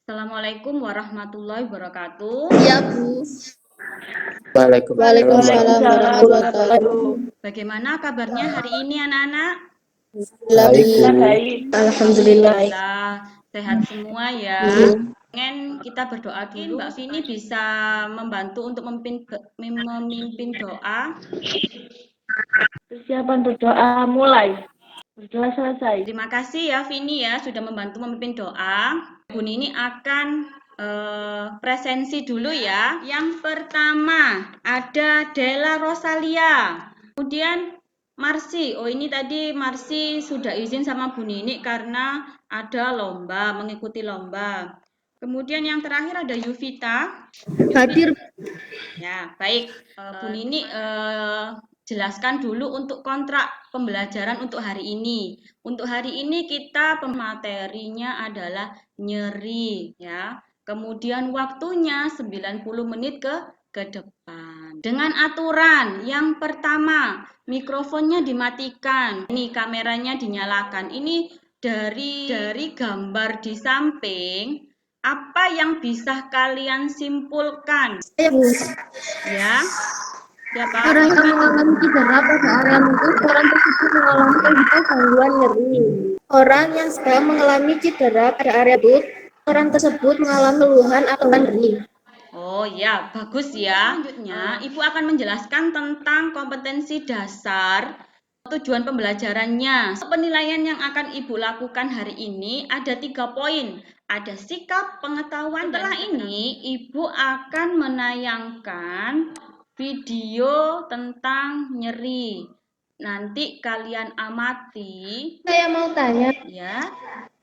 Assalamualaikum warahmatullahi wabarakatuh. Iya, Bu. Waalaikumsalam warahmatullahi wabarakatuh. Bagaimana kabarnya hari ini anak-anak? Baik. Alhamdulillah. Alhamdulillah sehat semua ya. Pengen kita berdoa dulu. Mbak Vini bisa membantu untuk memimpin doa. Persiapan berdoa mulai. Berdoa selesai. Terima kasih ya Vini ya sudah membantu memimpin doa. Bu Nini akan presensi dulu ya. Yang pertama ada Della Rosalia. Kemudian Marsi. Oh ini tadi Marsi sudah izin sama Bu Nini karena ada lomba, mengikuti lomba. Kemudian yang terakhir ada Yuvita. Hadir. Ya, baik. Bu Nini jelaskan dulu untuk kontrak pembelajaran untuk hari ini. Untuk hari ini kita pematerinya adalah nyeri ya. Kemudian waktunya 90 menit ke depan. Dengan aturan yang pertama, mikrofonnya dimatikan. Ini kameranya dinyalakan. Ini dari gambar di samping, apa yang bisa kalian simpulkan? Ya, Bu. Ya. Siapa? Orang yang mengalami cedera pada area lutut, orang tersebut mengalami gangguan nyeri. Orang yang sedang mengalami cedera pada area lutut, orang tersebut mengalami keluhan atau nyeri. Oh ya, bagus ya. Selanjutnya, Ibu akan menjelaskan tentang kompetensi dasar, tujuan pembelajarannya. Penilaian yang akan Ibu lakukan hari ini ada 3 poin. Ada sikap, pengetahuan. Setelah ini, Ibu akan menayangkan video tentang nyeri. Nanti kalian amati. Saya mau tanya, Ya.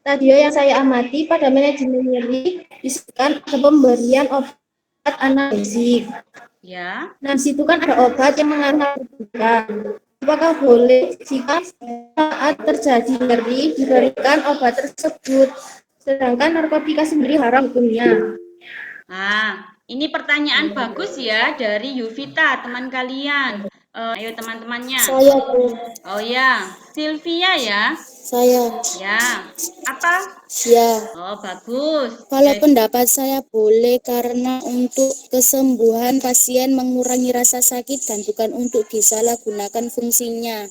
radio yang saya amati pada manajemen nyeri disebutkan ada pemberian obat analgesik. Ya. Nah, di situ kan ada obat yang mengantarkan. Apakah boleh jika saat terjadi nyeri diberikan obat tersebut? Sedangkan narkotika sendiri haram hukumnya. Nah, ini pertanyaan bagus ya dari Yuvita, teman kalian. Ayo teman-temannya. Saya, Bu. Oh ya, Sylvia ya. Saya. Ya. Apa? Ya. Oh, bagus. Kalau pendapat saya boleh karena untuk kesembuhan pasien mengurangi rasa sakit dan bukan untuk disalahgunakan fungsinya.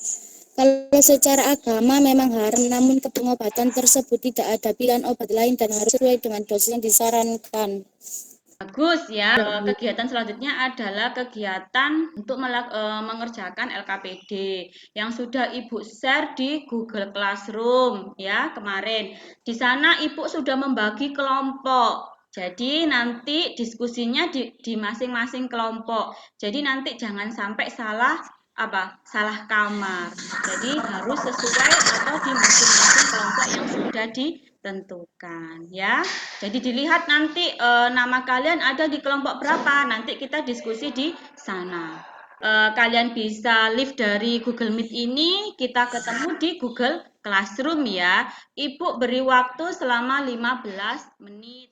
Kalau secara agama memang haram, namun pengobatan tersebut tidak ada pilihan obat lain dan harus sesuai dengan dosis yang disarankan. Bagus ya. Kegiatan selanjutnya adalah kegiatan untuk mengerjakan LKPD yang sudah Ibu share di Google Classroom ya kemarin. Di sana Ibu sudah membagi kelompok. Jadi nanti diskusinya di masing-masing kelompok. Jadi nanti jangan sampai salah kamar. Jadi harus sesuai atau di masing-masing kelompok yang sudah ditentukan ya. Jadi dilihat nanti nama kalian ada di kelompok berapa. Nanti kita diskusi di sana. Kalian bisa live dari Google Meet ini, kita ketemu di Google Classroom ya. Ibu beri waktu selama 15 menit.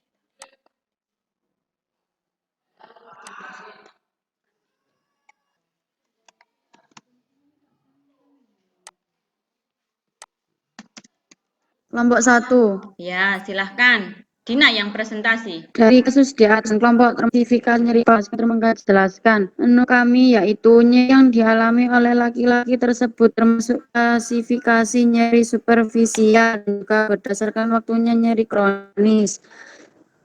Kelompok 1. Ya, silahkan. Dina yang presentasi. Dari kasus di atas, kelompok sertifikat nyeri jelaskan. Menurut kami yaitu nyeri yang dialami oleh laki-laki tersebut termasuk klasifikasi nyeri superfisial dan juga berdasarkan waktunya nyeri kronis.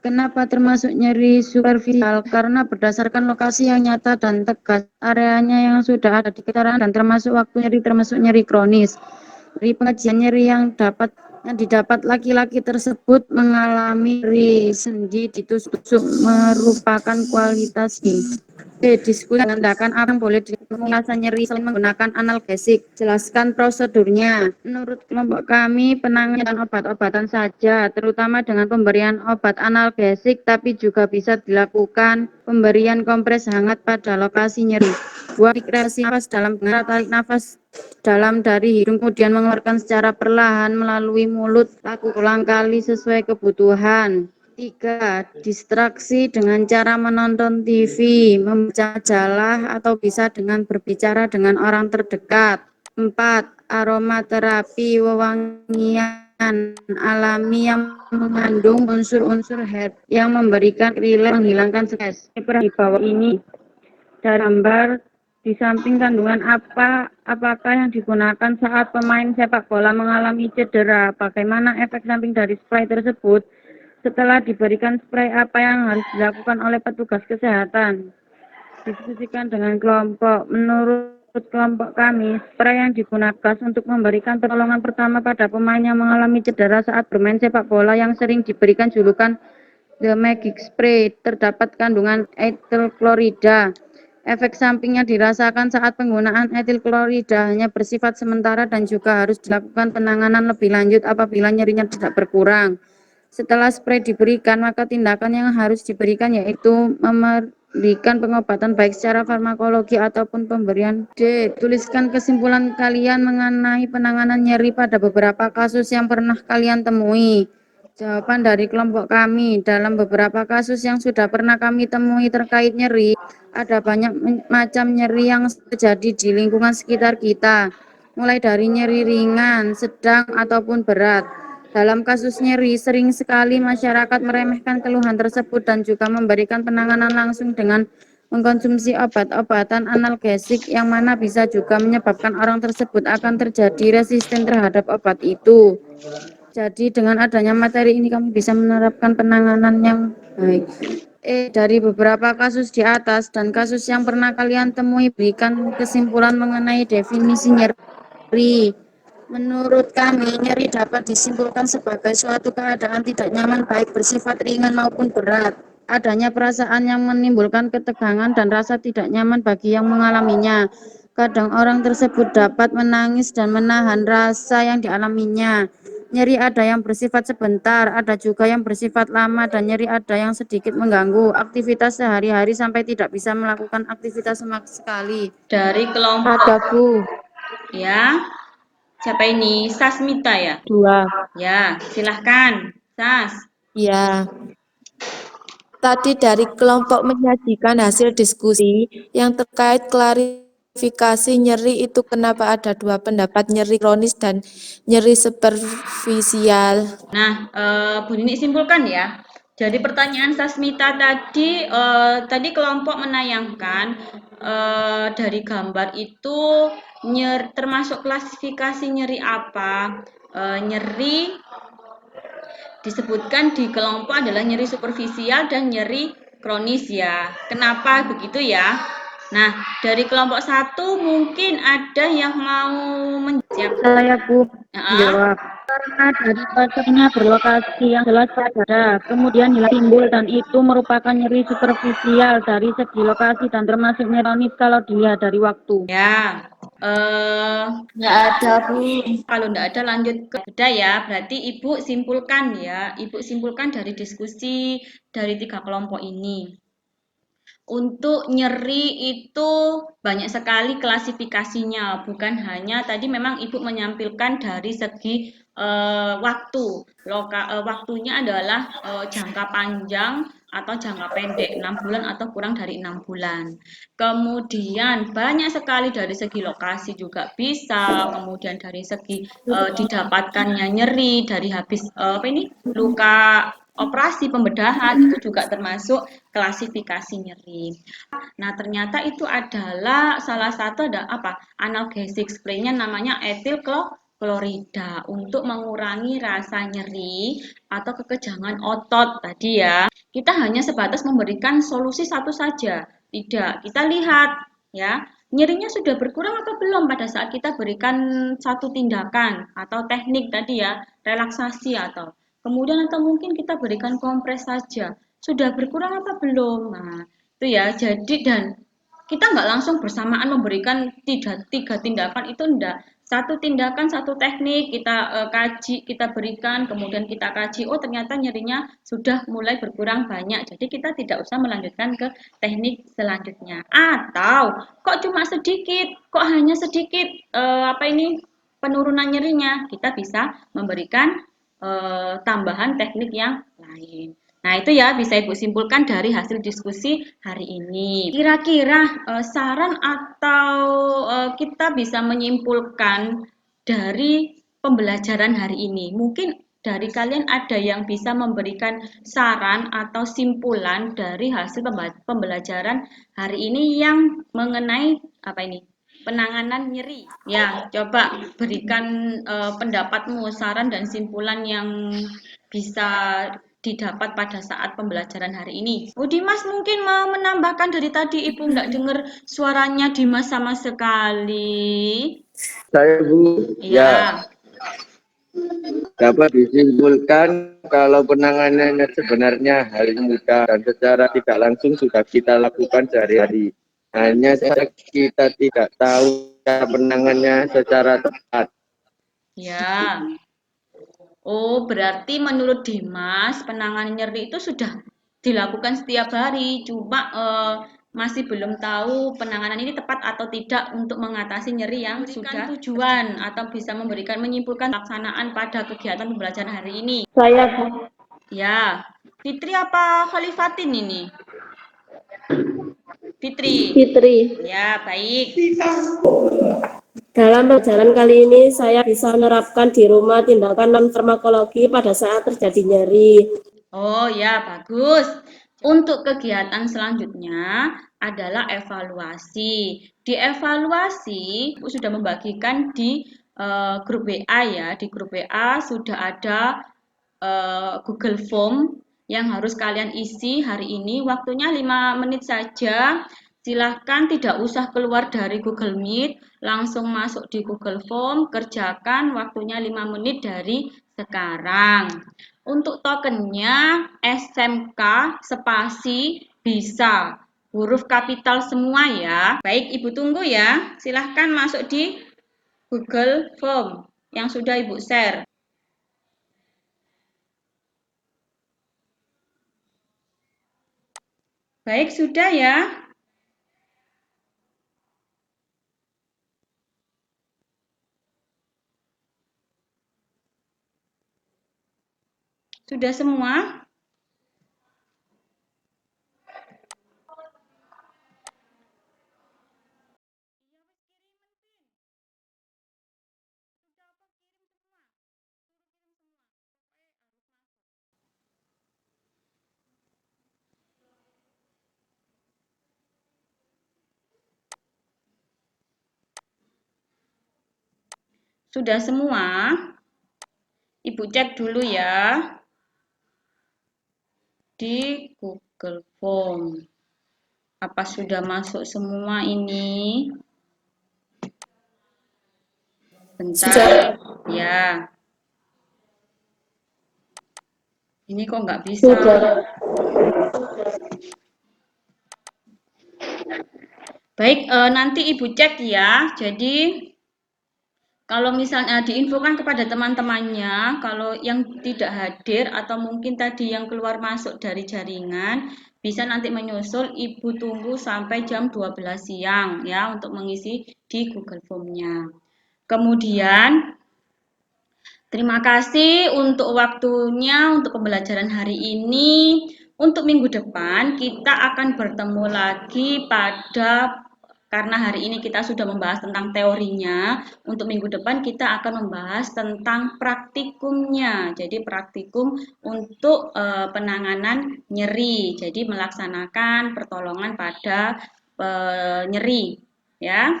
Kenapa termasuk nyeri superfisial? Karena berdasarkan lokasi yang nyata dan tegas, areanya yang sudah ada di keterangan dan termasuk waktu nyeri termasuk nyeri kronis. Dari pengajian nyeri yang didapat laki-laki tersebut mengalami nyeri sendi di tusuk merupakan kualitas diskusi menandakan apa yang boleh dirasa nyeri selain menggunakan analgesik. Jelaskan prosedurnya. Menurut kelompok kami, penanganan obat-obatan saja, terutama dengan pemberian obat analgesik, tapi juga bisa dilakukan pemberian kompres hangat pada lokasi nyeri. Buat rekreasi nafas dalam dengan tarik nafas dalam dari hidung kemudian mengeluarkan secara perlahan melalui mulut, lakukan ulang kali sesuai kebutuhan. 3. Distraksi dengan cara menonton TV, membaca majalah atau bisa dengan berbicara dengan orang terdekat. 4. Aromaterapi wewangian alami yang mengandung unsur-unsur herb yang memberikan rileks menghilangkan stres. Di bawah ini dari gambar di samping kandungan apakah yang digunakan saat pemain sepak bola mengalami cedera. Bagaimana efek samping dari spray tersebut? Setelah diberikan spray, apa yang harus dilakukan oleh petugas kesehatan? Diskusikan dengan kelompok. Menurut kelompok kami, spray yang digunakan untuk memberikan pertolongan pertama pada pemain yang mengalami cedera saat bermain sepak bola yang sering diberikan julukan The Magic Spray. Terdapat kandungan etil klorida. Efek sampingnya dirasakan saat penggunaan etil klorida hanya bersifat sementara dan juga harus dilakukan penanganan lebih lanjut apabila nyerinya tidak berkurang. Setelah spray diberikan, maka tindakan yang harus diberikan yaitu memberikan pengobatan baik secara farmakologi ataupun pemberian D. Tuliskan kesimpulan kalian mengenai penanganan nyeri pada beberapa kasus yang pernah kalian temui. Jawaban dari kelompok kami, dalam beberapa kasus yang sudah pernah kami temui terkait nyeri, ada banyak macam nyeri yang terjadi di lingkungan sekitar kita, mulai dari nyeri ringan, sedang, ataupun berat. Dalam kasus nyeri, sering sekali masyarakat meremehkan keluhan tersebut dan juga memberikan penanganan langsung dengan mengkonsumsi obat-obatan analgesik yang mana bisa juga menyebabkan orang tersebut akan terjadi resisten terhadap obat itu. Jadi dengan adanya materi ini kami bisa menerapkan penanganan yang baik. Dari beberapa kasus di atas dan kasus yang pernah kalian temui, berikan kesimpulan mengenai definisi nyeri. Menurut kami, nyeri dapat disimpulkan sebagai suatu keadaan tidak nyaman baik bersifat ringan maupun berat. Adanya perasaan yang menimbulkan ketegangan dan rasa tidak nyaman bagi yang mengalaminya. Kadang orang tersebut dapat menangis dan menahan rasa yang dialaminya. Nyeri ada yang bersifat sebentar, ada juga yang bersifat lama, dan nyeri ada yang sedikit mengganggu aktivitas sehari-hari sampai tidak bisa melakukan aktivitas sama sekali. Dari kelompok Ada, Bu. ya. Siapa ini? Sasmita ya? 2. Ya, silahkan. Sas. Ya. Tadi dari kelompok menyajikan hasil diskusi yang terkait klarifikasi nyeri itu kenapa ada 2 pendapat, nyeri kronis dan nyeri superficial. Nah, Bu Nini simpulkan ya. Jadi pertanyaan Sasmita tadi kelompok menayangkan dari gambar itu termasuk klasifikasi nyeri apa? Nyeri disebutkan di kelompok adalah nyeri superficial dan nyeri kronis ya. Kenapa begitu ya? Nah, dari kelompok 1 mungkin ada yang mau menjawab. Saya Bu Heeh. jawab. Karena dari pasarnya berlokasi yang jelas pada, kemudian hilang timbul dan itu merupakan nyeri superficial dari segi lokasi dan termasuk nyeri kronis kalau dilihat dari waktu. Ya, Nggak ada, Bu. kalau enggak ada lanjut ke beda ya. Berarti Ibu simpulkan ya. Ibu simpulkan dari diskusi dari 3 kelompok ini. Untuk nyeri itu banyak sekali klasifikasinya, bukan hanya tadi memang Ibu menyampilkan dari segi waktu. Waktunya adalah jangka panjang atau jangka pendek, 6 bulan atau kurang dari 6 bulan. Kemudian banyak sekali dari segi lokasi juga bisa, kemudian dari segi didapatkannya nyeri dari habis luka operasi pembedahan itu juga termasuk klasifikasi nyeri. Nah, ternyata itu adalah salah satu ada apa? Analgesik spraynya namanya etil klorida untuk mengurangi rasa nyeri atau kekejangan otot tadi ya. Kita hanya sebatas memberikan solusi satu saja. Tidak, kita lihat ya, nyerinya sudah berkurang atau belum pada saat kita berikan satu tindakan atau teknik tadi ya, relaksasi atau kemudian atau mungkin kita berikan kompres saja. Sudah berkurang apa belum? Nah, itu ya. Jadi dan kita nggak langsung bersamaan memberikan tiga tindakan itu enggak. Satu tindakan, satu teknik kita kaji, kita berikan, kemudian kita kaji. Oh, ternyata nyerinya sudah mulai berkurang banyak. Jadi kita tidak usah melanjutkan ke teknik selanjutnya. Atau kok cuma sedikit, kok hanya sedikit penurunan nyerinya. Kita bisa memberikan tambahan teknik yang lain. Nah, itu ya bisa Ibu simpulkan dari hasil diskusi hari ini. Kira-kira saran atau kita bisa menyimpulkan dari pembelajaran hari ini. Mungkin dari kalian ada yang bisa memberikan saran atau simpulan dari hasil pembelajaran hari ini yang mengenai apa ini? Penanganan nyeri. Ya, coba berikan pendapatmu, saran dan simpulan yang bisa didapat pada saat pembelajaran hari ini. Oh, Dimas mungkin mau menambahkan, dari tadi Ibu nggak dengar suaranya Dimas sama sekali. Saya Bu, Ya. dapat disimpulkan kalau penanganannya sebenarnya hal yang mudah dan secara tidak langsung sudah kita lakukan sehari-hari. Hanya saja kita tidak tahu cara penanganannya secara tepat. Ya. Oh, berarti menurut Dimas penanganan nyeri itu sudah dilakukan setiap hari, cuma masih belum tahu penanganan ini tepat atau tidak untuk mengatasi nyeri yang sudah tujuan atau bisa memberikan menyimpulkan pelaksanaan pada kegiatan pembelajaran hari ini. Saya Bu. Ya, Fitri apa Khalifatin ini? Fitri. Fitri. Ya, baik. Dalam pelajaran kali ini saya bisa menerapkan di rumah tindakan non-farmakologi pada saat terjadi nyeri. Oh ya, bagus. Untuk kegiatan selanjutnya adalah evaluasi. Di evaluasi, Ibu sudah membagikan di grup WA ya. Di grup WA sudah ada Google Form yang harus kalian isi hari ini. Waktunya 5 menit saja. Silahkan tidak usah keluar dari Google Meet, langsung masuk di Google Form, kerjakan, waktunya 5 menit dari sekarang. Untuk tokennya SMK spasi bisa huruf kapital semua ya. Baik, Ibu tunggu ya. Silahkan masuk di Google Form yang sudah Ibu share. Baik, sudah ya. Sudah semua? Sudah semua? Ibu cek dulu ya di Google Form. Apa sudah masuk semua ini? Bentar. Ya. Ini kok nggak bisa? Baik, nanti Ibu cek ya. Jadi kalau misalnya diinfokan kepada teman-temannya, kalau yang tidak hadir atau mungkin tadi yang keluar masuk dari jaringan, bisa nanti menyusul, Ibu tunggu sampai jam 12 siang ya untuk mengisi di Google Form-nya. Kemudian, terima kasih untuk waktunya untuk pembelajaran hari ini. Untuk minggu depan kita akan bertemu lagi karena hari ini kita sudah membahas tentang teorinya. Untuk minggu depan kita akan membahas tentang praktikumnya. Jadi praktikum untuk penanganan nyeri. Jadi melaksanakan pertolongan pada nyeri, ya.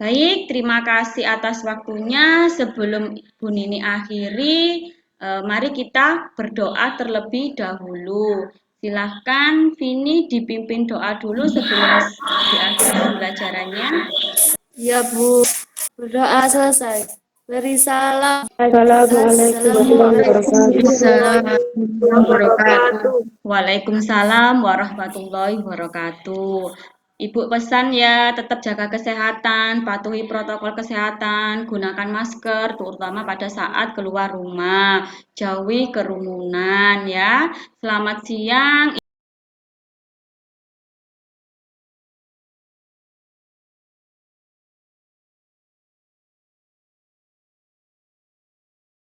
Baik, terima kasih atas waktunya. Sebelum Bu Nini akhiri, mari kita berdoa terlebih dahulu. Silahkan Vini dipimpin doa dulu sebelum diakhiri pembelajarannya. Ya Bu, berdoa selesai. Beri salam. Assalamualaikum warahmatullahi wabarakatuh. Waalaikumsalam warahmatullahi wabarakatuh. Ibu pesan ya, tetap jaga kesehatan, patuhi protokol kesehatan, gunakan masker, terutama pada saat keluar rumah, jauhi kerumunan ya. Selamat siang.